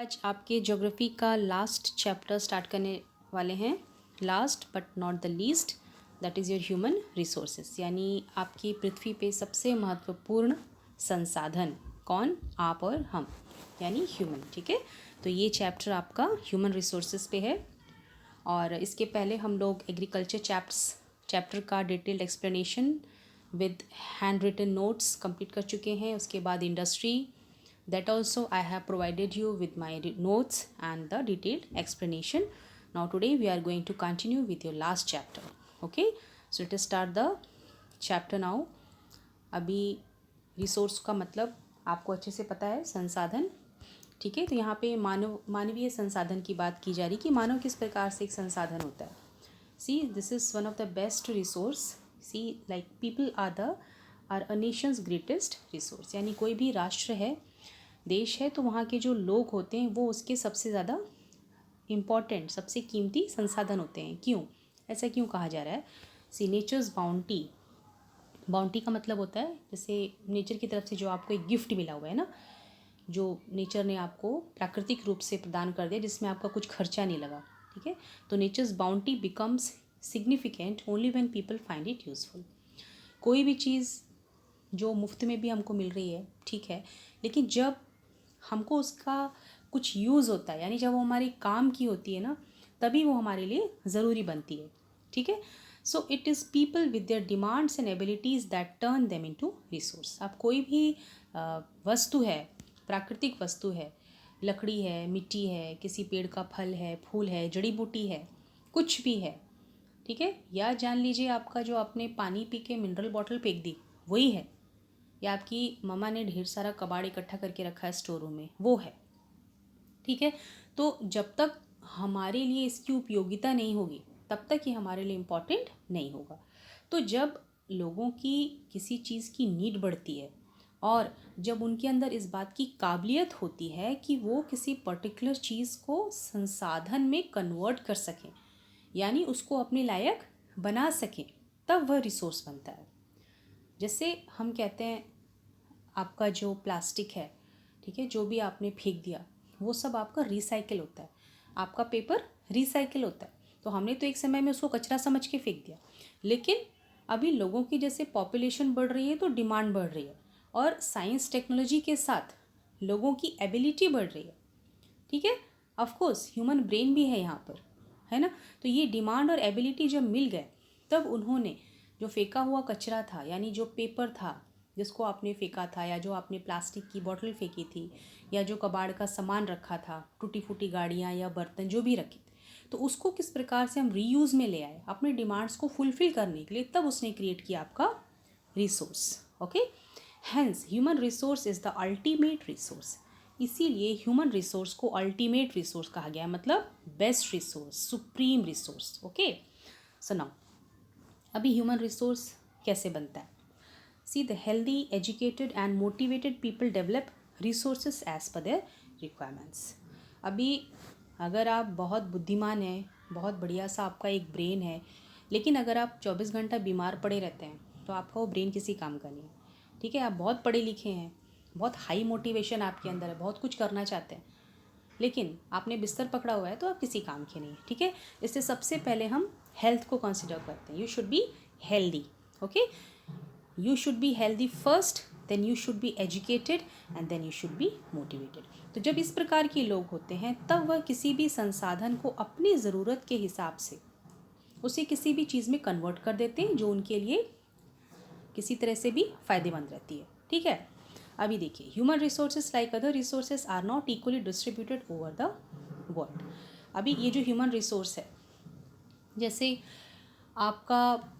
आज आपके ज्योग्राफी का लास्ट चैप्टर स्टार्ट करने वाले हैं। Last but not the least, that is your human resources, यानी आपकी पृथ्वी पे सबसे महत्वपूर्ण संसाधन कौन? आप और हम, यानी ह्यूमन। ठीक है, तो ये चैप्टर आपका ह्यूमन रिसोर्सेस पे है। और इसके पहले हम लोग एग्रीकल्चर चैप्टर का detailed explanation with hand written notes complete कर चुके हैं। उसके बाद industry, that also I have provided you with my notes and the detailed explanation. Now today we are going to continue with your last chapter. Okay, so let us start the chapter now. अभी resource का मतलब आपको अच्छे से पता है, संसाधन। ठीक है, तो यहाँ पे मानवीय संसाधन की बात की जा रही कि मानव किस प्रकार से एक संसाधन होता है। See, this is one of the best resource. See, like people are a nation's greatest resource, यानी कोई भी राष्ट्र है, देश है, तो वहाँ के जो लोग होते हैं वो उसके सबसे ज़्यादा इम्पॉर्टेंट, सबसे कीमती संसाधन होते हैं। क्यों, ऐसा क्यों कहा जा रहा है? सी, नेचर्स बाउंटी। बाउंटी का मतलब होता है जैसे नेचर की तरफ से जो आपको एक गिफ्ट मिला हुआ है ना, जो नेचर ने आपको प्राकृतिक रूप से प्रदान कर दिया, जिसमें आपका कुछ खर्चा नहीं लगा। ठीक है, तो nature's bounty becomes significant only when people find it useful. कोई भी चीज़ जो मुफ्त में भी हमको मिल रही है, ठीक है, लेकिन जब हमको उसका कुछ यूज़ होता है, यानी जब वो हमारे काम की होती है ना, तभी वो हमारे लिए ज़रूरी बनती है। ठीक है, so it is people with their demands and abilities that turn them into resource. अब कोई भी वस्तु है, प्राकृतिक वस्तु है, लकड़ी है, मिट्टी है, किसी पेड़ का फल है, फूल है, जड़ी बूटी है, कुछ भी है, ठीक है, या जान लीजिए आपका जो आपने पानी पी के मिनरल बॉटल फेंक दी वही है, या आपकी मम्मा ने ढेर सारा कबाड़ इकट्ठा करके रखा है स्टोर रूम में, वो है। ठीक है, तो जब तक हमारे लिए इसकी उपयोगिता नहीं होगी तब तक ये हमारे लिए इम्पॉर्टेंट नहीं होगा। तो जब लोगों की किसी चीज़ की नीड बढ़ती है और जब उनके अंदर इस बात की काबिलियत होती है कि वो किसी पर्टिकुलर चीज़ को संसाधन में कन्वर्ट कर सकें, यानी उसको अपने लायक बना सकें, तब वह रिसोर्स बनता है। जैसे हम कहते हैं आपका जो प्लास्टिक है, ठीक है, जो भी आपने फेंक दिया वो सब आपका रिसाइकिल होता है। आपका पेपर रिसाइकिल होता है, तो हमने तो एक समय में उसको कचरा समझ के फेंक दिया, लेकिन अभी लोगों की जैसे पॉपुलेशन बढ़ रही है तो डिमांड बढ़ रही है, और साइंस टेक्नोलॉजी के साथ लोगों की एबिलिटी बढ़ रही है। ठीक है, ऑफ कोर्स ह्यूमन ब्रेन भी है यहाँ पर, है ना। तो ये डिमांड और एबिलिटी जब मिल गए, तब उन्होंने जो फेंका हुआ कचरा था, यानी जो पेपर था जिसको आपने फेंका था, या जो आपने प्लास्टिक की बोतल फेंकी थी, या जो कबाड़ का सामान रखा था, टूटी फूटी गाड़ियाँ या बर्तन जो भी रखे थे, तो उसको किस प्रकार से हम रीयूज़ में ले आए अपने डिमांड्स को फुलफ़िल करने के लिए, तब उसने क्रिएट किया आपका resource. Okay, hence human resource is the ultimate resource. इसीलिए ह्यूमन रिसोर्स को अल्टीमेट रिसोर्स कहा गया है, मतलब best resource, supreme resource. Okay, so now अभी ह्यूमन रिसोर्स कैसे बनता है? See, the healthy educated and motivated people develop resources as per their requirements. अभी अगर आप बहुत बुद्धिमान हैं, बहुत बढ़िया सा आपका एक ब्रेन है, लेकिन अगर आप 24 घंटा बीमार पड़े रहते हैं तो आपका वो ब्रेन किसी काम का नहीं है। ठीक है, आप बहुत पढ़े लिखे हैं, बहुत हाई मोटिवेशन आपके अंदर है, बहुत कुछ करना चाहते हैं, लेकिन आपने बिस्तर पकड़ा हुआ है तो आप किसी काम के नहीं। ठीक है, इससे सबसे पहले हम हेल्थ को कंसिडर करते हैं। You should be healthy. Okay, you should be healthy first, then you should be educated and then you should be motivated। तो जब इस प्रकार के लोग होते हैं तब वह किसी भी संसाधन को अपनी ज़रूरत के हिसाब से उसे किसी भी चीज़ में कन्वर्ट कर देते हैं जो उनके लिए किसी तरह से भी फ़ायदेमंद रहती है। ठीक है, अभी देखिए, human resources like other resources are not equally distributed over the world. अभी ये जो ह्यूमन रिसोर्स है, जैसे आपका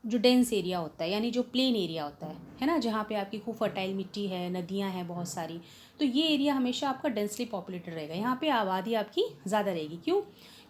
जो डेंस एरिया होता है, यानी जो प्लेन एरिया होता है ना, जहाँ पे आपकी खूब फर्टाइल मिट्टी है, नदियाँ हैं बहुत सारी, तो ये एरिया हमेशा आपका डेंसली पॉपुलेटेड रहेगा। यहाँ पे आबादी आपकी ज़्यादा रहेगी। क्यों?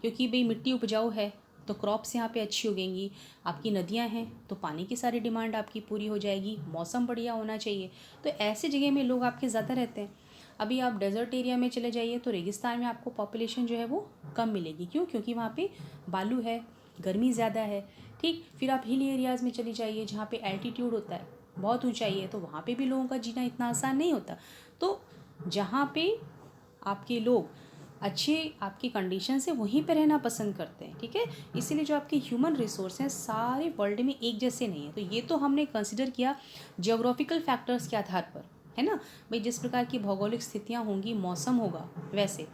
क्योंकि भाई मिट्टी उपजाऊ है तो क्रॉप्स यहाँ पे अच्छी उगेंगी, आपकी नदियाँ हैं तो पानी की सारी डिमांड आपकी पूरी हो जाएगी, मौसम बढ़िया होना चाहिए, तो ऐसे जगह में लोग आपके ज़्यादा रहते हैं। अभी आप डेजर्ट एरिया में चले जाइए तो रेगिस्तान में आपको पॉपुलेशन जो है वो कम मिलेगी। क्यों? क्योंकि वहाँ पे बालू है, गर्मी ज़्यादा है। ठीक, फिर आप हिल एरियाज़ में चली जाइए जहाँ पे एल्टीट्यूड होता है, बहुत ऊंचाई है, तो वहाँ पे भी लोगों का जीना इतना आसान नहीं होता। तो जहाँ पे आपके लोग अच्छे आपकी कंडीशन से वहीं पे रहना पसंद करते हैं, ठीक है। इसीलिए जो आपके ह्यूमन रिसोर्स हैं सारे वर्ल्ड में एक जैसे नहीं है। तो ये तो हमने कंसिडर किया जियोग्राफिकल फैक्टर्स के आधार पर, है ना भाई। जिस प्रकार की भौगोलिक स्थितियाँ होंगी, मौसम होगा, वैसे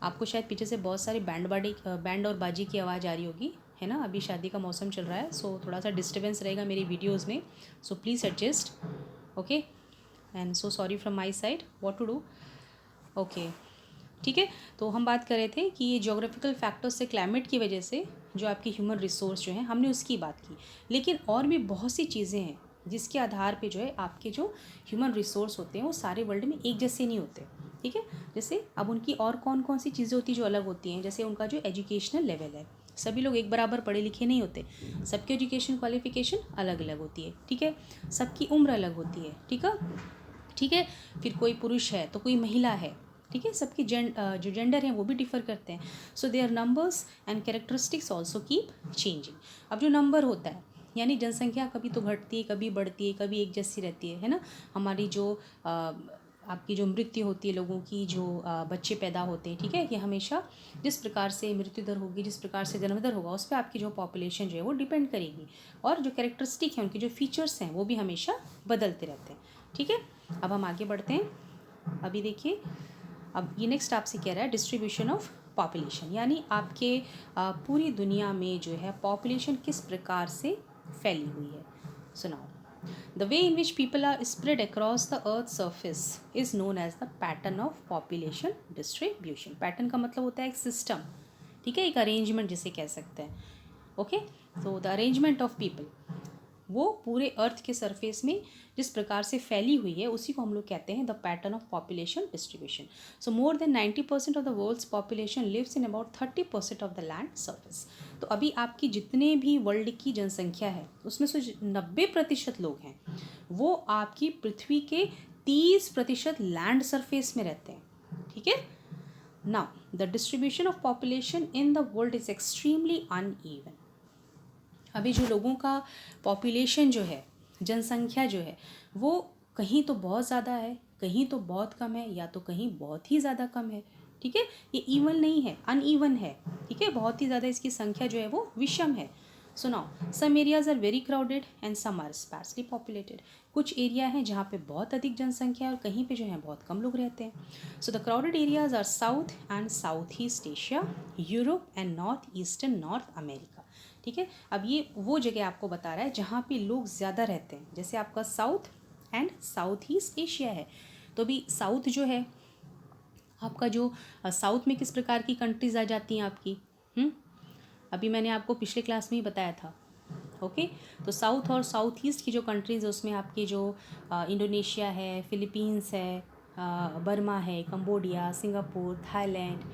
आपको शायद पीछे से बहुत सारी बैंड और बाजी की आवाज़ आ रही होगी, है ना। अभी शादी का मौसम चल रहा है, सो थोड़ा सा डिस्टर्बेंस रहेगा मेरी वीडियोज़ में, so please adjust, okay. And so sorry from my side, what to do, okay, ठीक है। तो हम बात कर रहे थे कि ये जोग्राफिकल फैक्टर्स से, क्लाइमेट की वजह से जो आपकी ह्यूमन रिसोर्स जो है, हमने उसकी बात की। लेकिन और भी बहुत सी चीज़ें हैं जिसके आधार पे जो है आपके जो ह्यूमन रिसोर्स होते हैं वो सारे वर्ल्ड में एक जैसे नहीं होते, ठीक है। जैसे अब उनकी और कौन कौन सी चीज़ें होती हैं जो अलग होती हैं, जैसे उनका जो एजुकेशनल लेवल है। सभी लोग एक बराबर पढ़े लिखे नहीं होते, सबकी एजुकेशन क्वालिफिकेशन अलग अलग होती है, ठीक है। सबकी उम्र अलग होती है, ठीक है। फिर कोई पुरुष है तो कोई महिला है, ठीक है। सबकी जो जेंडर हैं वो भी डिफ़र करते हैं। So their numbers and characteristics also keep changing. अब जो नंबर होता है यानी जनसंख्या कभी तो घटती है, कभी बढ़ती है, कभी एक जैसी रहती है ना। हमारी जो आपकी जो मृत्यु होती है, लोगों की जो बच्चे पैदा होते हैं, ठीक है, ये हमेशा जिस प्रकार से मृत्यु दर होगी, जिस प्रकार से जन्म दर होगा, उस पर आपकी जो पॉपुलेशन जो है वो डिपेंड करेगी। और जो कैरेक्टरिस्टिक है, उनके जो फीचर्स हैं वो भी हमेशा बदलते रहते हैं, ठीक है। अब हम आगे बढ़ते हैं। अभी देखिए, अब ये नेक्स्ट आपसे कह रहा है डिस्ट्रीब्यूशन ऑफ पॉपुलेशन, यानी आपके पूरी दुनिया में जो है पॉपुलेशन किस प्रकार से फैली हुई है। सुनाओ। The way in which people are spread across the earth surface is known as the pattern of population distribution. Pattern का मतलब होता है एक सिस्टम, ठीक है, एक अरेंजमेंट जिसे कह सकते हैं, okay. So the arrangement of people, वो पूरे अर्थ के सरफेस में जिस प्रकार से फैली हुई है उसी को हम लोग कहते हैं the pattern of population distribution. So more than 90% of the world's population lives in about 30% of the land surface. तो अभी आपकी जितने भी वर्ल्ड की जनसंख्या है उसमें से 90% लोग हैं वो आपकी पृथ्वी के 30% लैंड सरफेस में रहते हैं, ठीक है। Now the distribution of population in the world is extremely uneven. अभी जो लोगों का पॉपुलेशन जो है, जनसंख्या जो है, वो कहीं तो बहुत ज़्यादा है, कहीं तो बहुत कम है, या तो कहीं बहुत ही ज़्यादा कम है, ठीक है। ये इवन नहीं है, अनइवन है, ठीक है। बहुत ही ज़्यादा इसकी संख्या जो है वो विषम है। सुनाओ। Some areas are very crowded and some are sparsely populated. कुछ एरिया हैं जहाँ पे बहुत अधिक जनसंख्या है और कहीं पे जो है बहुत कम लोग रहते हैं। So the crowded areas are South and south east Asia, Europe and North Eastern North America, ठीक है। अब ये वो जगह आपको बता रहा है जहाँ पे लोग ज़्यादा रहते हैं, जैसे आपका south and south east Asia है। तो अभी साउथ जो है आपका, जो साउथ में किस प्रकार की कंट्रीज़ आ जाती हैं आपकी, अभी मैंने आपको पिछले क्लास में ही बताया था, ओके। तो साउथ और साउथ ईस्ट की जो कंट्रीज़ है उसमें आपकी जो इंडोनेशिया है, फिलीपींस है, बर्मा है, Cambodia, Singapore, Thailand,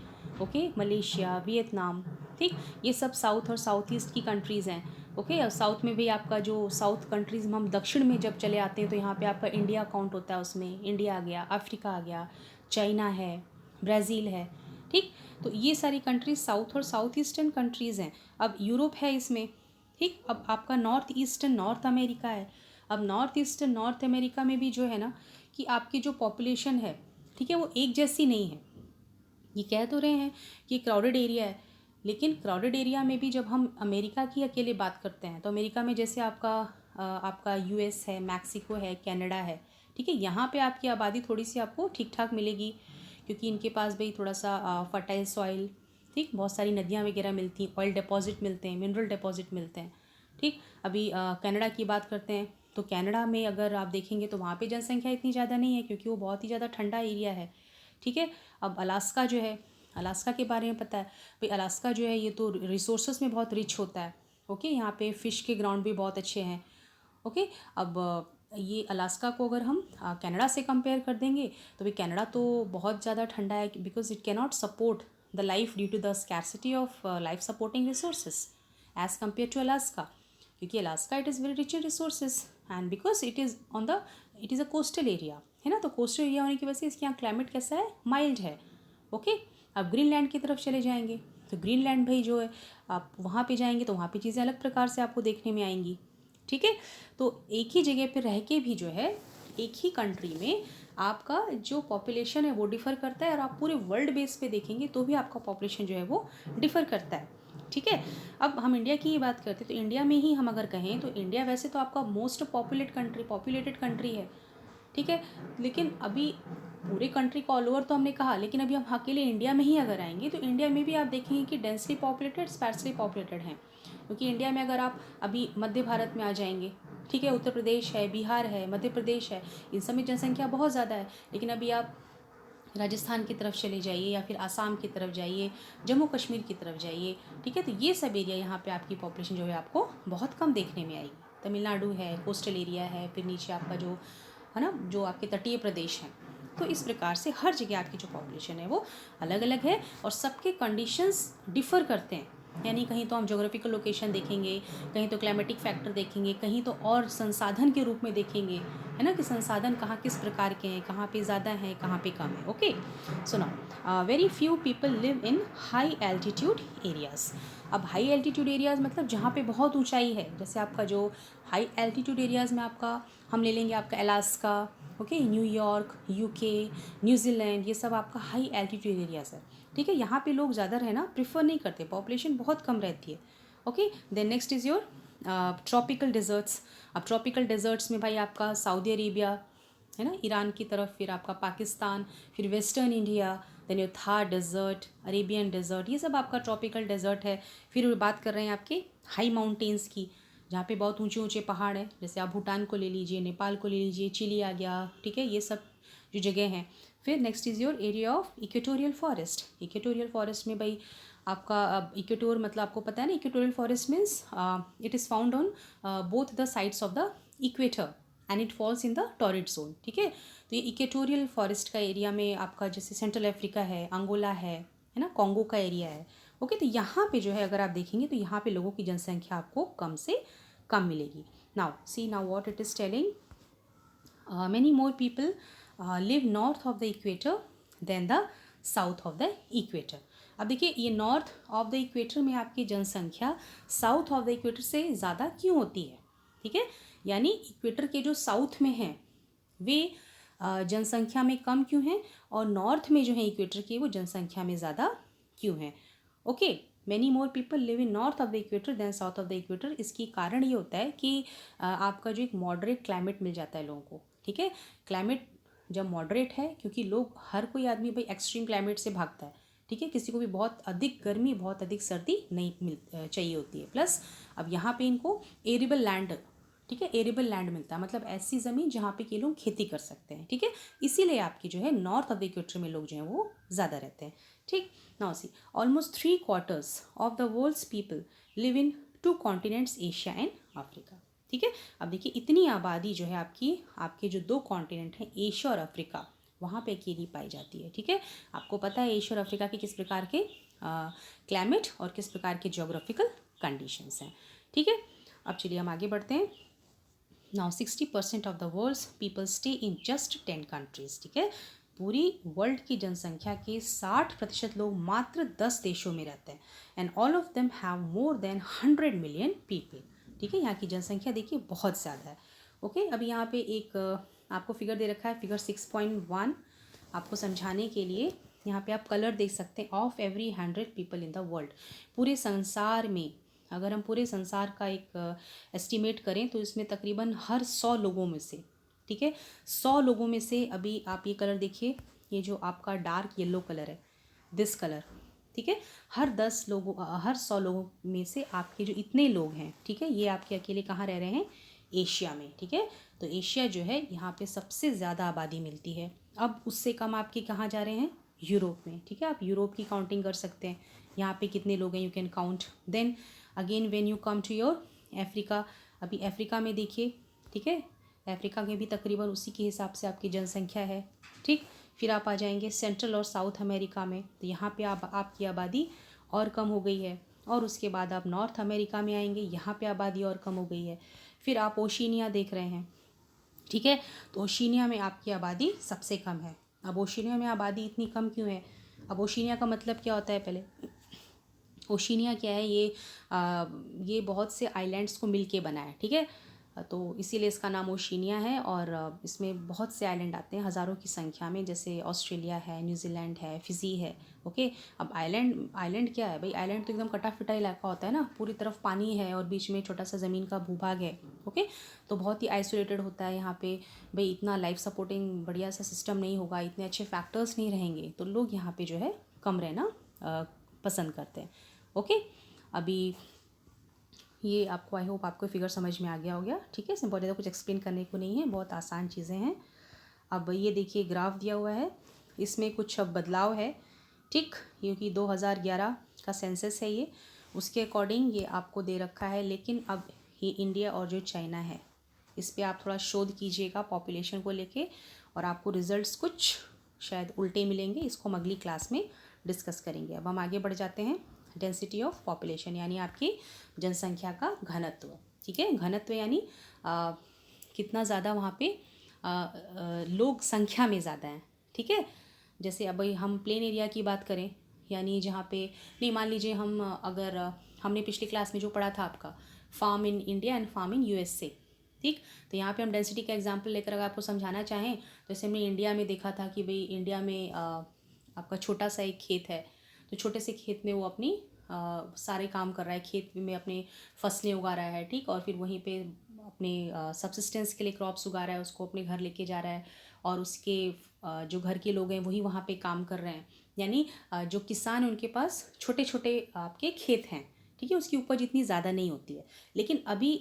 okay, Malaysia, Vietnam, ठीक। ये सब साउथ और साउथ ईस्ट की कंट्रीज़ हैं, ओके। और साउथ में भी आपका जो साउथ कंट्रीज़ में हम दक्षिण में जब चले आते हैं तो यहाँ पे आपका इंडिया काउंट होता है, उसमें इंडिया आ गया, अफ्रीका आ गया, चाइना है, ब्राज़ील है, ठीक। तो ये सारी कंट्रीज़ साउथ और साउथ ईस्टर्न कंट्रीज़ हैं। अब यूरोप है इसमें, ठीक। अब आपका नॉर्थ ईस्टर्न नॉर्थ अमेरिका है। अब नॉर्थ ईस्टर्न नॉर्थ अमेरिका में भी जो है ना कि आपकी जो पॉपुलेशन है, ठीक है, वो एक जैसी नहीं है। ये कह तो रहे हैं कि क्राउडेड एरिया है, लेकिन क्राउडेड एरिया में भी जब हम अमेरिका की अकेले बात करते हैं तो अमेरिका में जैसे आपका यूएस है, मैक्सिको है, कनाडा है, ठीक है। यहाँ पे आपकी आबादी थोड़ी सी आपको ठीक ठाक मिलेगी क्योंकि इनके पास भाई थोड़ा सा फर्टाइल सॉइल, ठीक, बहुत सारी नदियाँ वगैरह मिलती हैं, ऑयल डिपॉजिट मिलते हैं, मिनरल डिपॉजिट मिलते हैं, ठीक। अभी कनाडा की बात करते हैं तो कनाडा में अगर आप देखेंगे तो वहाँ पे जनसंख्या इतनी ज़्यादा नहीं है क्योंकि वो बहुत ही ज़्यादा ठंडा एरिया है, ठीक है। अब अलास्का जो है, अलास्का के बारे में पता है भाई, अलास्का जो है ये तो रिसोर्सेज में बहुत रिच होता है, ओके। यहाँ पे फ़िश के ग्राउंड भी बहुत अच्छे हैं, ओके। अब ये अलास्का को अगर हम कनाडा से कंपेयर कर देंगे तो भाई कनाडा तो बहुत ज़्यादा ठंडा है because it cannot support the life due to the scarcity of life supporting resources as compare to Alaska, क्योंकि Alaska it is very rich in resources and because it is a coastal area, है ना। तो coastal area होने की वजह से इसके यहाँ क्लाइमेट कैसा है, माइल्ड है, ओके। अब ग्रीनलैंड की तरफ चले जाएंगे तो ग्रीनलैंड भाई जो है आप वहाँ पे जाएंगे तो वहाँ पे चीज़ें अलग प्रकार से आपको देखने में आएंगी, ठीक है। तो एक ही जगह पे रह के भी जो है एक ही कंट्री में आपका जो पॉपुलेशन है वो डिफ़र करता है, और आप पूरे वर्ल्ड बेस पे देखेंगे तो भी आपका पॉपुलेशन जो है वो डिफ़र करता है। ठीक है, अब हम इंडिया की ही बात करते हैं, तो इंडिया में ही हम अगर कहें तो इंडिया वैसे तो आपका मोस्ट पॉपुलेटेड कंट्री है। ठीक है, लेकिन अभी पूरे कंट्री को ऑल ओवर तो हमने कहा, लेकिन अभी हम अकेले इंडिया में ही अगर आएंगे तो इंडिया में भी आप देखेंगे कि डेंसली पॉपुलेटेड, स्पार्सली पॉपुलेटेड हैं। क्योंकि इंडिया में अगर आप अभी मध्य भारत में आ जाएंगे, ठीक है, उत्तर प्रदेश है, बिहार है, मध्य प्रदेश है, इन सब में जनसंख्या बहुत ज़्यादा है। लेकिन अभी आप राजस्थान की तरफ चले जाइए, या फिर आसाम की तरफ जाइए, जम्मू कश्मीर की तरफ जाइए, ठीक है, तो ये सब एरिया यहाँ पे आपकी पॉपुलेशन जो है आपको बहुत कम देखने में आएगी। तमिलनाडु है, कोस्टल एरिया है, फिर नीचे आपका जो है ना, जो आपके तटीय प्रदेश हैं। तो इस प्रकार से हर जगह आपकी जो पॉपुलेशन है वो अलग अलग है, और सबके कंडीशंस डिफ़र करते हैं। यानी कहीं तो हम जोग्राफिकल लोकेशन देखेंगे, कहीं तो क्लाइमेटिक फैक्टर देखेंगे, कहीं तो और संसाधन के रूप में देखेंगे, है ना, कि संसाधन कहाँ किस प्रकार के हैं, कहाँ पे ज़्यादा हैं, कहाँ पे कम है। Okay, so now very few people live इन हाई एल्टीट्यूड एरियाज़। अब हाई एल्टीट्यूड एरियाज़ मतलब जहाँ पे बहुत ऊंचाई है, जैसे आपका जो हाई एल्टीट्यूड एरियाज़ में आपका हम ले लेंगे आपका Alaska, okay, New York, UK, New Zealand, ये सब आपका हाई एल्टीट्यूड एरियाज़ है। ठीक है, यहाँ पे लोग ज़्यादा रहना प्रिफर नहीं करते, पॉपुलेशन बहुत कम रहती है। Okay, then next is your tropical deserts. अब ट्रॉपिकल डिज़र्ट्स में भाई आपका सऊदी अरेबिया है ना, ईरान की तरफ, फिर आपका पाकिस्तान, फिर western India, then your Thar desert, Arabian desert, ये सब आपका ट्रॉपिकल डेजर्ट है। फिर बात कर रहे हैं आपके हाई माउंटेन्स की, जहाँ पे बहुत ऊंचे ऊंचे पहाड़ हैं, जैसे आप भूटान को ले लीजिए, नेपाल को ले लीजिए, चिली आ गया, ठीक है, ये सब जो जगह हैं। फिर next is your area of equatorial forest. Equatorial forest में भाई आपका इक्वेटोर मतलब आपको पता है ना, equatorial forest means it is found on both the sides of the equator and it falls in the torrid zone. ठीक है, तो ये इक्वेटोरियल फॉरेस्ट का एरिया में आपका जैसे सेंट्रल अफ्रीका है, अंगोला है ना, कॉन्गो का एरिया है। ओके, तो यहाँ पे जो है अगर आप देखेंगे तो यहाँ पे लोगों की जनसंख्या आपको कम से कम मिलेगी। Now see now what it is telling, many more people live north of the equator than the south of the equator। अब देखिए, ये नॉर्थ ऑफ द इक्वेटर में आपकी जनसंख्या साउथ ऑफ द इक्वेटर से ज़्यादा क्यों होती है। ठीक है, यानी इक्वेटर के जो साउथ में हैं वे जनसंख्या में कम क्यों हैं, और नॉर्थ में जो है इक्वेटर के वो जनसंख्या में ज़्यादा क्यों हैं। Okay, many more people live in north of the equator than south of the equator. इसकी कारण ये होता है कि आपका जो एक मॉडरेट क्लाइमेट मिल जाता है लोगों को। ठीक है, क्लाइमेट जब मॉडरेट है, क्योंकि लोग हर कोई आदमी भाई एक्सट्रीम क्लाइमेट से भागता है। ठीक है, किसी को भी बहुत अधिक गर्मी, बहुत अधिक सर्दी नहीं चाहिए होती है। प्लस अब यहाँ पे इनको एरेबल लैंड, ठीक है, एरेबल लैंड मिलता है, मतलब ऐसी ज़मीन जहाँ पे कि लोग खेती कर सकते हैं। ठीक है, इसीलिए आपकी जो है नॉर्थ ऑफ द इक्वेटर में लोग जो हैं वो ज़्यादा रहते हैं। ठीक, now see almost 3/4 of the world's people live in 2 continents, Asia and Africa. ठीक है, अब देखिए इतनी आबादी जो है आपकी, आपके जो 2 कॉन्टिनेंट हैं एशिया और अफ्रीका, वहाँ पे अकेली पाई जाती है। ठीक है, आपको पता है एशिया और अफ्रीका के किस प्रकार के क्लाइमेट और किस प्रकार के जोग्राफिकल कंडीशंस हैं। ठीक है, अब चलिए हम आगे बढ़ते हैं। Now 60% of the world's people stay in just 10 countries. ठीक है, पूरी वर्ल्ड की जनसंख्या के 60% लोग मात्र 10 देशों में रहते हैं, and all of them have more than 100 million people. ठीक है, यहाँ की जनसंख्या देखिए बहुत ज़्यादा है। ओके, अभी यहाँ पे एक आपको फिगर दे रखा है, फिगर 6.1, आपको समझाने के लिए यहाँ पे आप कलर देख सकते हैं, of every 100 people in the world. पूरे संसार में अगर हम पूरे संसार का एक एस्टिमेट करें तो इसमें तकरीबन हर 100 लोगों में से, ठीक है, 100 लोगों में से, अभी आप ये कलर देखिए, ये जो आपका डार्क येलो कलर है, दिस कलर, ठीक है, हर 100 लोगों में से आपके जो इतने लोग हैं, ठीक है, ये आपके अकेले कहाँ रह रहे हैं, एशिया में। ठीक है, तो एशिया जो है यहाँ पे सबसे ज़्यादा आबादी मिलती है। अब उससे कम आपके कहाँ जा रहे हैं, यूरोप में। ठीक है, आप यूरोप की काउंटिंग कर सकते हैं, यहाँ पे कितने लोग हैं, you can count. Then again when you come to your Africa, अभी अफ्रीका में देखिए, ठीक है, अफ्रीका में भी तकरीबन उसी के हिसाब से आपकी जनसंख्या है। ठीक, फिर आप आ जाएंगे सेंट्रल और साउथ अमेरिका में, तो यहाँ पे आपकी आबादी और कम हो गई है। और उसके बाद आप नॉर्थ अमेरिका में आएंगे, यहाँ पे आबादी और कम हो गई है। फिर आप ओशिनिया देख रहे हैं, ठीक है, तो ओशिनिया में आपकी आबादी सबसे कम है। अब ओशिनिया में आबादी इतनी कम क्यों है, अब ओशिनिया का मतलब क्या होता है, पहले ओशिनिया क्या है, ये बहुत से आइलैंड्स को मिल के बना है। ठीक है, तो इसीलिए इसका नाम ओशिनिया है। और इसमें बहुत से आइलैंड आते हैं हज़ारों की संख्या में, जैसे ऑस्ट्रेलिया है, न्यूजीलैंड है, फिजी है। ओके, अब आइलैंड आइलैंड क्या है भाई? आइलैंड तो एकदम कटा फिटा इलाका होता है ना, पूरी तरफ पानी है और बीच में छोटा सा ज़मीन का भूभाग है। ओके, तो बहुत ही आइसोलेटेड होता है यहाँ पे भाई, इतना लाइफ सपोर्टिंग बढ़िया सा सिस्टम नहीं होगा, इतने अच्छे फैक्टर्स नहीं रहेंगे, तो लोग यहाँ पे जो है कम रहना पसंद करते हैं। ओके, अभी ये आपको, आई होप आपको फिगर समझ में आ गया हो गया। ठीक है, इसमें बहुत ज़्यादा कुछ एक्सप्लेन करने को नहीं है, बहुत आसान चीज़ें हैं। अब ये देखिए ग्राफ दिया हुआ है, इसमें कुछ अब बदलाव है। ठीक, क्योंकि 2011 का सेंसस है ये, उसके अकॉर्डिंग ये आपको दे रखा है। लेकिन अब ये इंडिया और जो चाइना है, इस पर आप थोड़ा शोध कीजिएगा पॉपुलेशन को लेके, और आपको रिजल्ट्स कुछ शायद उल्टे मिलेंगे। इसको हम अगली क्लास में डिस्कस करेंगे। अब हम आगे बढ़ जाते हैं, डेंसिटी ऑफ पॉपुलेशन यानी आपकी जनसंख्या का घनत्व। ठीक है, घनत्व यानी कितना ज़्यादा वहाँ पे लोग संख्या में ज़्यादा हैं। ठीक है, जैसे अब हम प्लेन एरिया की बात करें, यानी जहाँ पे नहीं, मान लीजिए हम अगर हमने पिछली क्लास में जो पढ़ा था आपका farm in India and farm in USA. ठीक, तो यहाँ पे हम डेंसिटी का एग्जांपल लेकर अगर आपको समझाना चाहें, तो जैसे हमने इंडिया में देखा था कि भाई इंडिया में आपका छोटा सा एक खेत है, तो छोटे से खेत में वो अपनी सारे काम कर रहा है, खेत में अपने फसलें उगा रहा है। ठीक, और फिर वहीं पे अपने सब्सिस्टेंस के लिए क्रॉप्स उगा रहा है, उसको अपने घर लेके जा रहा है, और उसके जो घर के लोग हैं वही वहाँ पे काम कर रहे हैं। यानी जो किसान है उनके पास छोटे छोटे आपके खेत हैं। ठीक है, उसकी उपज इतनी ज़्यादा नहीं होती है। लेकिन अभी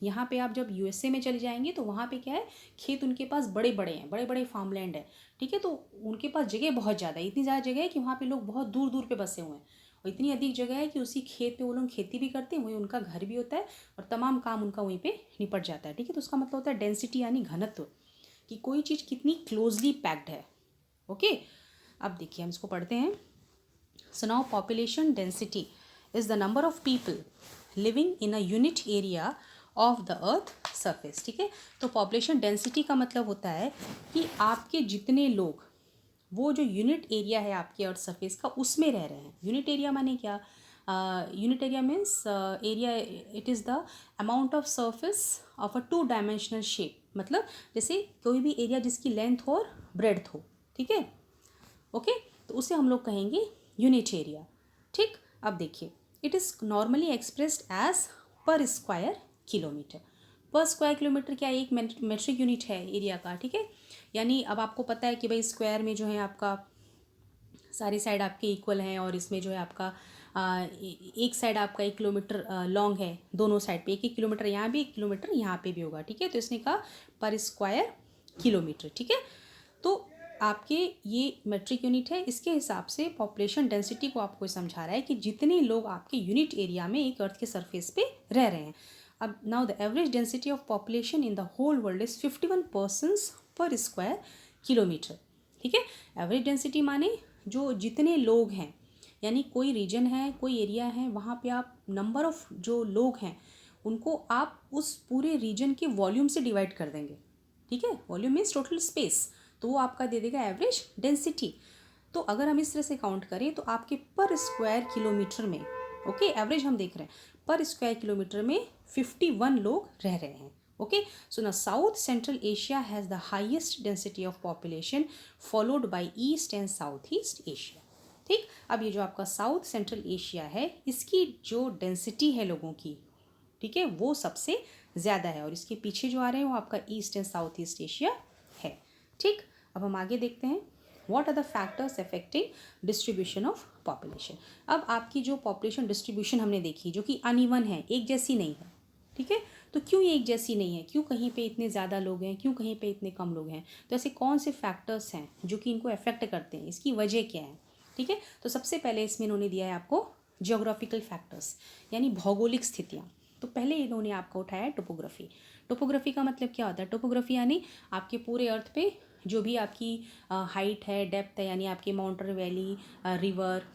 यहाँ पे आप जब यूएसए में चले जाएंगे तो वहाँ पे क्या है, खेत उनके पास बड़े बड़े हैं, बड़े बड़े फार्मलैंड है। ठीक है, तो उनके पास जगह बहुत ज़्यादा है, इतनी ज़्यादा जगह है कि वहाँ पे लोग बहुत दूर दूर पे बसे हुए हैं, और इतनी अधिक जगह है कि उसी खेत पे वो लोग खेती भी करते हैं, वहीं उनका घर भी होता है, और तमाम काम उनका वहीं पे निपट जाता है। ठीक है, तो उसका मतलब होता है डेंसिटी यानी घनत्व, कि कोई चीज़ कितनी क्लोजली पैक्ड है। ओके, अब देखिए हम इसको पढ़ते हैं। So now population density is the number of people living in a unit area of the earth surface. ठीक है, तो पॉपुलेशन डेंसिटी का मतलब होता है कि आपके जितने लोग, वो जो यूनिट एरिया है आपके अर्थ सरफेस का, उसमें रह रहे हैं। यूनिट एरिया माने क्या? Unit area means area, it is the amount of surface of a 2 dimensional shape. मतलब जैसे कोई भी एरिया जिसकी लेंथ और ब्रेड्थ हो। ठीक है, ओके, तो उसे हम लोग कहेंगे यूनिट एरिया। ठीक, अब देखिए, it is normally expressed as per square kilometre. Per square kilometre क्या, एक मेट्रिक यूनिट है एरिया का। ठीक है, यानी अब आपको पता है कि भाई स्क्वायर में जो है आपका सारी साइड आपके इक्वल हैं, और इसमें जो है आपका एक साइड आपका 1 किलोमीटर लॉन्ग है, दोनों साइड पे 1-1 किलोमीटर, यहाँ भी 1 किलोमीटर यहाँ पे भी होगा। ठीक है, तो इसने कहा पर स्क्वायर किलोमीटर। ठीक है, तो आपके ये मेट्रिक यूनिट है, इसके हिसाब से पॉपुलेशन डेंसिटी को आपको समझा रहा है कि जितने लोग आपके यूनिट एरिया में एक अर्थ के सरफेस पे रह रहे हैं। अब now the average density of population in the whole world is 51 persons per square kilometre. ठीक है, एवरेज डेंसिटी माने जो जितने लोग हैं, यानी कोई रीजन है, कोई एरिया है, वहाँ पे आप नंबर ऑफ जो लोग हैं उनको आप उस पूरे रीजन के वॉल्यूम से डिवाइड कर देंगे। ठीक है, वॉल्यूम मीन्स टोटल स्पेस, तो वो आपका दे देगा एवरेज डेंसिटी। तो अगर हम इस तरह से काउंट करें तो आपके पर स्क्वायर किलोमीटर में, ओके, एवरेज हम देख रहे हैं, पर स्क्वायर किलोमीटर में 51 लोग रह रहे हैं। ओके, सो ना south central Asia has the highest density of population followed by east and south east Asia. ठीक, अब ये जो आपका साउथ सेंट्रल एशिया है, इसकी जो डेंसिटी है लोगों की, ठीक है, वो सबसे ज़्यादा है, और इसके पीछे जो आ रहे हैं वो आपका east and south east Asia है। ठीक, अब हम आगे देखते हैं, what are the factors affecting distribution of population. अब आपकी जो पॉपुलेशन डिस्ट्रीब्यूशन हमने देखी, जो कि अनइवन है, एक जैसी नहीं है। ठीक है, तो क्यों ये एक जैसी नहीं है, क्यों कहीं पे इतने ज़्यादा लोग हैं, क्यों कहीं पे इतने कम लोग हैं, तो ऐसे कौन से फैक्टर्स हैं जो कि इनको अफेक्ट करते हैं, इसकी वजह क्या है। ठीक है, तो सबसे पहले इसमें इन्होंने दिया है आपको जियोग्राफिकल फैक्टर्स, यानी भौगोलिक स्थितियाँ। तो पहले इन्होंने आपका उठाया टोपोग्राफी। टोपोग्राफी का मतलब क्या होता है? टोपोग्राफी यानी आपके पूरे अर्थ पे जो भी आपकी हाइट है, डेप्थ है, यानी आपके mountain valley, river,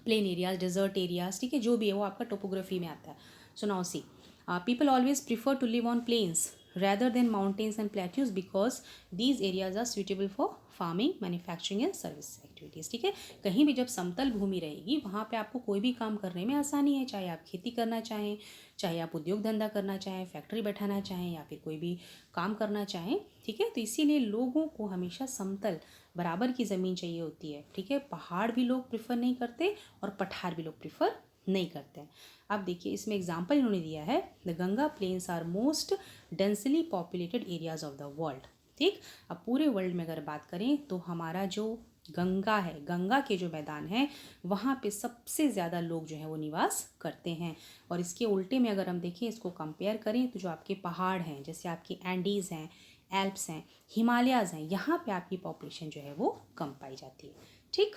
plain areas, desert areas, ठीक है, जो भी है वो आपका टोपोग्राफी में आता है। So now see, people always prefer to live on plains rather than mountains and plateaus because these areas are suitable for farming, manufacturing and service activities. ठीक है, कहीं भी जब समतल भूमि रहेगी वहाँ पे आपको कोई भी काम करने में आसानी है, चाहे आप खेती करना चाहें, चाहे आप उद्योग धंधा करना चाहें, फैक्ट्री बैठाना चाहें या फिर कोई भी काम करना चाहें। ठीक है, तो इसीलिए लोगों को हमेशा समतल बराबर की ज़मीन चाहिए होती है। ठीक है, पहाड़ भी लोग प्रिफर नहीं करते और पठार भी लोग प्रिफर नहीं करते हैं। अब देखिए इसमें एग्जाम्पल इन्होंने दिया है, the Ganga plains are most densely populated areas of the world. ठीक, अब पूरे वर्ल्ड में अगर बात करें तो हमारा जो गंगा है, गंगा के जो मैदान हैं वहाँ पे सबसे ज़्यादा लोग जो हैं वो निवास करते हैं। और इसके उल्टे में अगर हम देखें, इसको कंपेयर करें तो जो आपके पहाड़ हैं, जैसे आपके एंडीज़ हैं, एल्प्स हैं, हिमालयाज़ हैं, यहाँ पे आपकी पॉपुलेशन जो है वो कम पाई जाती है। ठीक,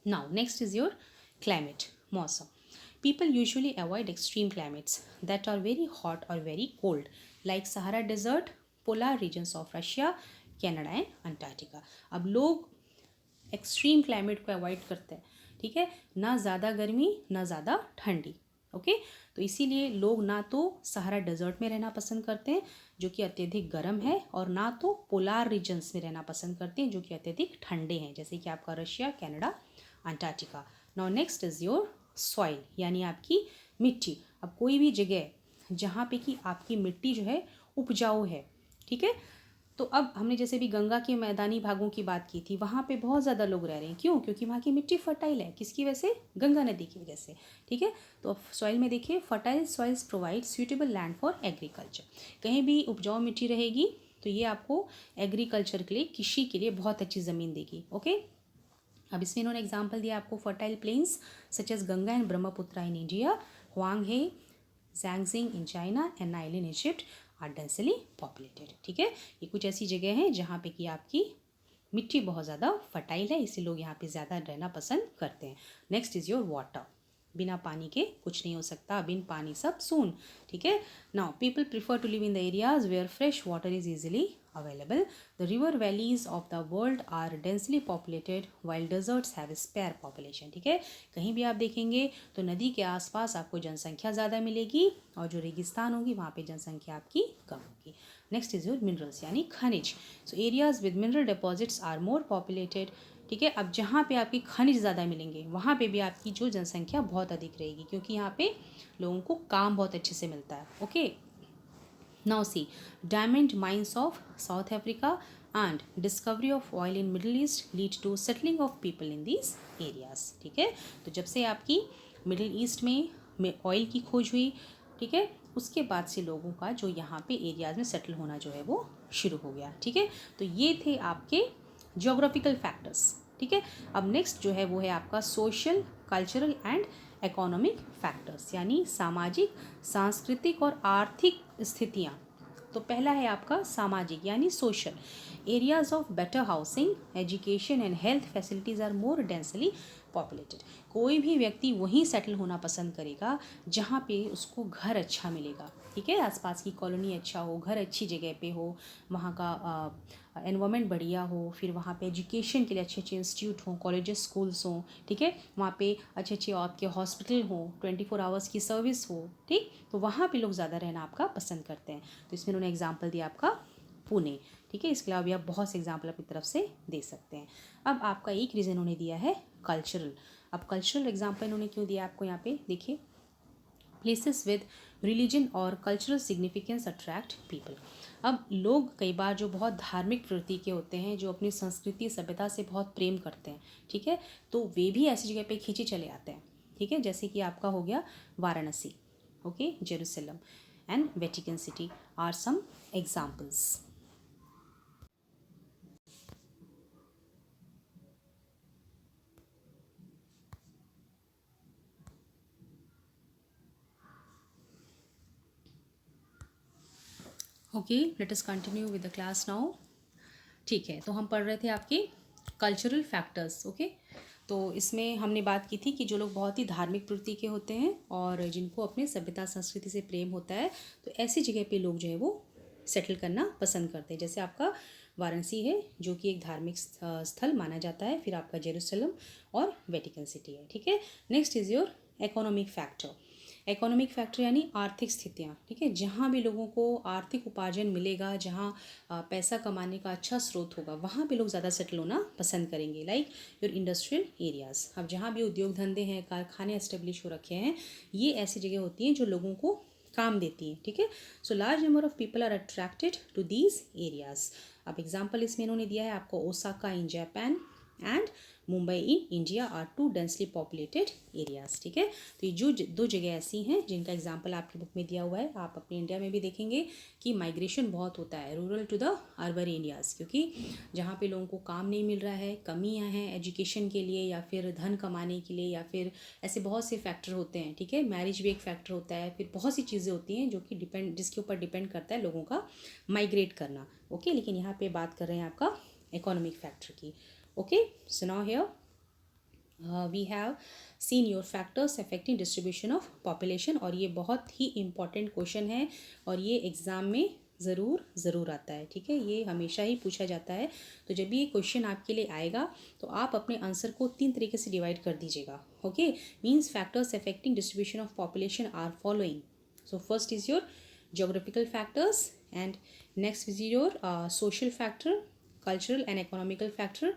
now next is your climate, मौसम। People usually avoid extreme climates that are very hot or very cold, like Sahara Desert, polar regions of Russia, Canada and Antarctica. अब लोग एक्सट्रीम क्लाइमेट को अवॉइड करते हैं। ठीक है, ना ज़्यादा गर्मी ना ज़्यादा ठंडी। ओके, तो इसीलिए लोग ना तो सहारा डेजर्ट में रहना पसंद करते हैं जो कि अत्यधिक गर्म है, और ना तो पोलार रीजन्स में रहना पसंद करते हैं जो कि अत्यधिक ठंडे हैं, जैसे कि आपका Russia, Canada, Antarctica. Now next is your soil, यानी आपकी मिट्टी। अब कोई भी जगह जहाँ पे कि आपकी मिट्टी जो है उपजाऊ है, ठीक है, तो अब हमने जैसे भी गंगा के मैदानी भागों की बात की थी, वहाँ पे बहुत ज़्यादा लोग रह रहे हैं। क्यों? क्योंकि वहाँ की मिट्टी फर्टाइल है। किसकी वजह से? गंगा नदी की वजह से। ठीक है, तो अब सॉइल में देखिए, fertile soils provide suitable land for agriculture. कहीं भी उपजाऊ मिट्टी रहेगी तो ये आपको एग्रीकल्चर के लिए, कृषि के लिए बहुत अच्छी ज़मीन देगी। ओके, अब इसमें इन्होंने एग्जाम्पल दिया आपको, fertile plains such as Ganga and Brahmaputra in India, Huang He, Changjiang in China and Nile in Egypt are densely populated. ठीक है, ये कुछ ऐसी जगह हैं जहाँ पे कि आपकी मिट्टी बहुत ज़्यादा फर्टाइल है, इसलिए लोग यहाँ पे ज़्यादा रहना पसंद करते हैं। Next is your water. बिना पानी के कुछ नहीं हो सकता, बिन पानी सब सून। ठीक है, now people prefer to live in the areas where fresh water is easily available. The river valleys of the world are densely populated while deserts have a spare population. ठीक है, कहीं भी आप देखेंगे तो नदी के आसपास आपको जनसंख्या ज़्यादा मिलेगी और जो रेगिस्तान होगी वहाँ पे जनसंख्या आपकी कम होगी। नेक्स्ट इज योर मिनरल्स, यानी खनिज। So areas with mineral deposits are more populated. ठीक है, अब जहाँ पे आपकी खनिज ज़्यादा मिलेंगे वहाँ पे भी आपकी जो जनसंख्या बहुत अधिक रहेगी, क्योंकि यहाँ पे लोगों को काम बहुत अच्छे से मिलता है। Okay, now see, diamond mines of South Africa and discovery of oil in Middle East lead to settling of people in these areas. ठीक है, तो जब से आपकी मिडिल ईस्ट में ऑयल की खोज हुई, ठीक है, उसके बाद से लोगों का जो यहाँ पे एरियाज में सेटल होना जो है वो शुरू हो गया। ठीक है, तो ये थे आपके जोग्राफिकल फैक्टर्स। ठीक है, अब नेक्स्ट जो है वो है आपका social, cultural and economic factors, यानी सामाजिक, सांस्कृतिक और आर्थिक स्थितियाँ। तो पहला है आपका सामाजिक, यानी social. Areas of better housing, education and health facilities are more densely populated. कोई भी व्यक्ति वहीं सेटल होना पसंद करेगा जहाँ पे उसको घर अच्छा मिलेगा। ठीक है, आसपास की कॉलोनी अच्छा हो, घर अच्छी जगह पे हो, वहाँ का एनवायरनमेंट बढ़िया हो, फिर वहाँ पे एजुकेशन के लिए अच्छे अच्छे इंस्टीट्यूट हों, कॉलेजेस, स्कूल्स हों। ठीक है, वहाँ पे अच्छे अच्छे आपके हॉस्पिटल हों, 24 आवर्स की सर्विस हो। ठीक, तो वहाँ पे लोग ज़्यादा रहना आपका पसंद करते हैं। तो इसमें उन्होंने एग्जाम्पल दिया आपका पुणे। ठीक है, इसके अलावा भी आप बहुत से एग्जाम्पल अपनी तरफ से दे सकते हैं। अब आपका एक रीज़न उन्होंने दिया है कल्चरल। अब कल्चरल एग्जाम्पल उन्होंने क्यों दिया आपको, यहाँ पे देखिए, प्लेसेस विद रिलीजन और कल्चरल सिग्निफिकेंस अट्रैक्ट पीपल। अब लोग कई बार जो बहुत धार्मिक प्रवृत्ति के होते हैं, जो अपनी संस्कृति सभ्यता से बहुत प्रेम करते हैं, ठीक है, तो वे भी ऐसी जगह पे खींचे चले आते हैं। ठीक है, जैसे कि आपका हो गया Varanasi, okay, Jerusalem and Vatican city are some examples. Okay, let us continue with the class now. ठीक है, तो हम पढ़ रहे थे आपके कल्चरल फैक्टर्स। ओके, तो इसमें हमने बात की थी कि जो लोग बहुत ही धार्मिक प्रवृत्ति के होते हैं और जिनको अपने सभ्यता संस्कृति से प्रेम होता है, तो ऐसी जगह पे लोग जो है वो सेटल करना पसंद करते हैं। जैसे आपका वाराणसी है जो कि एक धार्मिक स्थल माना जाता है, फिर आपका जेरूसलम और वेटिकन सिटी है। ठीक है, next is your economic factor. Economic factor यानी आर्थिक स्थितियाँ, ठीक है, जहाँ भी लोगों को आर्थिक उपार्जन मिलेगा, जहाँ पैसा कमाने का अच्छा स्रोत होगा, वहाँ पे लोग ज़्यादा सेटल होना पसंद करेंगे, लाइक योर इंडस्ट्रियल एरियाज़। अब जहाँ भी उद्योग धंधे हैं, कारखाने एस्टेब्लिश हो रखे हैं, ये ऐसी जगह होती हैं जो लोगों को काम देती हैं, ठीक है। So large number of people are attracted to these areas. अब एग्जाम्पल इसमें इन्होंने दिया है आपको, Osaka in Japan and Mumbai in India are two densely populated areas, ठीक है। तो ये जो दो जगह ऐसी हैं जिनका एग्जांपल आपकी बुक में दिया हुआ है, आप अपने इंडिया में भी देखेंगे कि माइग्रेशन बहुत होता है rural to the urban areas, क्योंकि जहाँ पे लोगों को काम नहीं मिल रहा है, कमियाँ हैं एजुकेशन के लिए या फिर धन कमाने के लिए, या फिर ऐसे बहुत से फैक्टर होते हैं, ठीक है। मैरिज भी एक फैक्टर होता है, फिर बहुत सी चीज़ें होती हैं जो कि जिसके ऊपर डिपेंड करता है लोगों का माइग्रेट करना, ओके। लेकिन यहाँ पे बात कर रहे हैं आपका इकोनॉमिक फैक्टर की, okay. So now here we have seen your factors affecting distribution of population, और ये बहुत ही इम्पॉर्टेंट क्वेश्चन है और ये एग्ज़ाम में ज़रूर आता है, ठीक है। ये हमेशा ही पूछा जाता है। तो जब भी ये क्वेश्चन आपके लिए आएगा तो आप अपने आंसर को 3 तरीके से डिवाइड कर दीजिएगा, okay. Means factors affecting distribution of population are following. So first is your geographical factors, and next is your social factor, cultural and economical factor,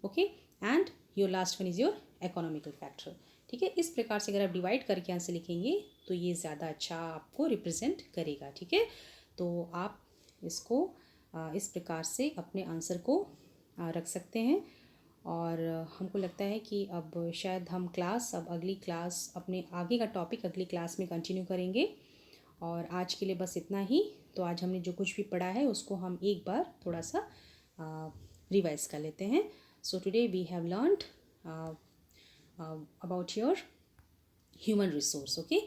okay, and your last one is your economical factor, ठीक है। इस प्रकार से अगर आप divide करके answer लिखेंगे तो ये ज़्यादा अच्छा आपको रिप्रेजेंट करेगा, ठीक है। तो आप इसको इस प्रकार से अपने आंसर को रख सकते हैं। और हमको लगता है कि अब शायद हम अब अगली क्लास, अपने आगे का टॉपिक अगली क्लास में कंटिन्यू करेंगे। और आज के लिए बस इतना ही। तो आज हमने जो कुछ भी पढ़ा है उसको हम एक बार थोड़ा सा रिवाइज कर लेते हैं। So today we have learned about your human resource, okay.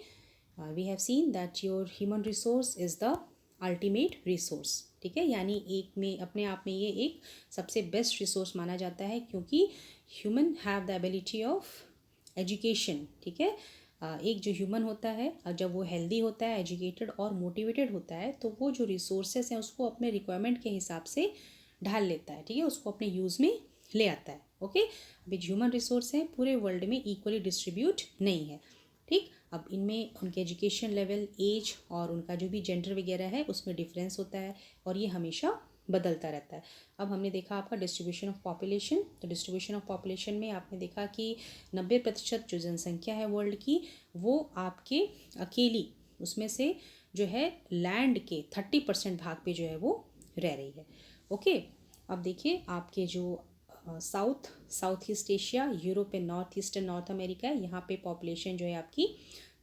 We have seen that your human resource is the ultimate resource, ठीक है। यानी एक में अपने आप में ये एक सबसे बेस्ट रिसोर्स माना जाता है, क्योंकि human have the ability of education, ठीक है। एक जो ह्यूमन होता है, जब वो हेल्दी होता है, एजुकेटेड और मोटिवेटेड होता है, तो वो जो रिसोर्सेस हैं उसको अपने रिक्वायरमेंट के हिसाब से ढाल लेता है, ठीक है, उसको अपने यूज़ में ले आता है, ओके। अभी ह्यूमन रिसोर्स हैं पूरे वर्ल्ड में इक्वली डिस्ट्रीब्यूट नहीं है, ठीक। अब इनमें उनके एजुकेशन लेवल, एज और उनका जो भी जेंडर वगैरह है उसमें डिफरेंस होता है, और ये हमेशा बदलता रहता है। अब हमने देखा आपका डिस्ट्रीब्यूशन ऑफ पॉपुलेशन। तो डिस्ट्रीब्यूशन ऑफ पॉपुलेशन में आपने देखा कि 90% जो जनसंख्या है वर्ल्ड की, वो आपके अकेली उसमें से जो है लैंड के 30% भाग पे जो है वो रह रही है, ओके। अब देखिए आपके जो south east Asia, Europe and north east and north America है, यहाँ पे पॉपुलेशन जो है आपकी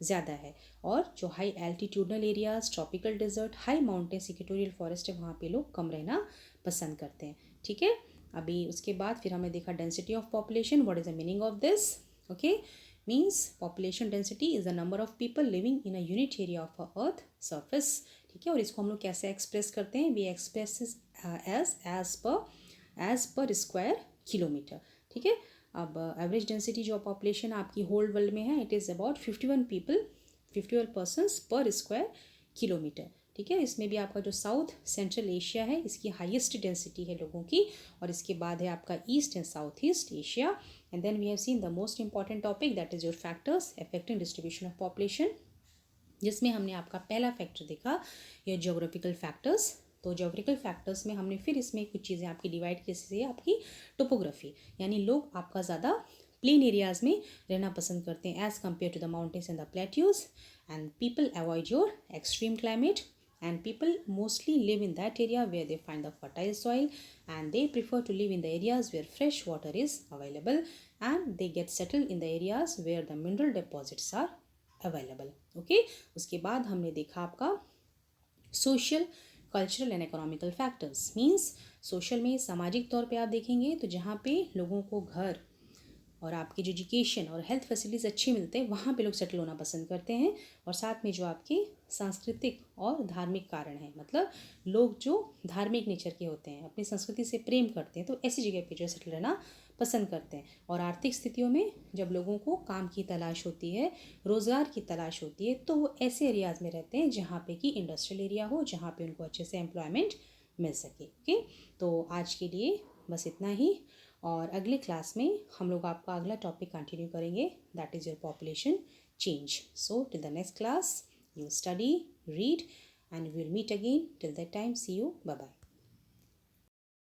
ज़्यादा है। और जो high altitudinal areas, tropical desert, high mountains, equatorial forest है, वहाँ पे लोग कम रहना पसंद करते हैं, ठीक है। अभी उसके बाद फिर हमने देखा density of population. What is the meaning of this, okay. Means population density is the number of people living in a unit area of a earth surface, ठीक है। और इसको हम लोग कैसे एक्सप्रेस करते हैं, we express as per square kilometre, ठीक है। अब एवरेज डेंसिटी जो पॉपुलेशन आपकी होल वर्ल्ड में है, it is about 51 persons per square kilometre, ठीक है। इसमें भी आपका जो साउथ सेंट्रल एशिया है, इसकी हाईएस्ट डेंसिटी है लोगों की, और इसके बाद है आपका east and south east Asia. And then we have seen the most important topic, that is your factors affecting distribution of population, जिसमें हमने आपका पहला फैक्टर देखा ये ज्योग्राफिकल फैक्टर्स। तो ज्योग्राफिकल फैक्टर्स में हमने फिर इसमें कुछ चीज़ें आपकी डिवाइड की, जैसे आपकी टोपोग्राफी, यानी लोग आपका ज़्यादा प्लेन एरियाज़ में रहना पसंद करते हैं as compare to the mountains and the plateaus, and people avoid your extreme climate, and people mostly live in that area where they find the fertile soil, and they prefer to live in the areas where fresh water is available, and they get settled in the areas where the mineral deposits are available, okay। उसके बाद हमने देखा आपका social, cultural and economical factors. Means social में सामाजिक तौर पे आप देखेंगे तो जहाँ पे लोगों को घर और आपकी जो एजुकेशन और हेल्थ फैसिलिटीज़ अच्छी मिलते हैं, वहाँ पे लोग सेटल होना पसंद करते हैं। और साथ में जो आपके सांस्कृतिक और धार्मिक कारण हैं, मतलब लोग जो धार्मिक नेचर के होते हैं, अपनी संस्कृति से प्रेम करते हैं, तो ऐसी जगह पे जो सेटल रहना पसंद करते हैं। और आर्थिक स्थितियों में जब लोगों को काम की तलाश होती है, रोज़गार की तलाश होती है, तो वो ऐसे एरियाज़ में रहते हैं जहाँ पे कि इंडस्ट्रियल एरिया हो, जहाँ पे उनको अच्छे से एम्प्लॉयमेंट मिल सके, ओके। तो आज के लिए बस इतना ही, और अगले क्लास में हम लोग आपका अगला टॉपिक कंटिन्यू करेंगे, that is your population change. So till the next class, you study, read, and we will meet again. Till that time, see you. Bye bye.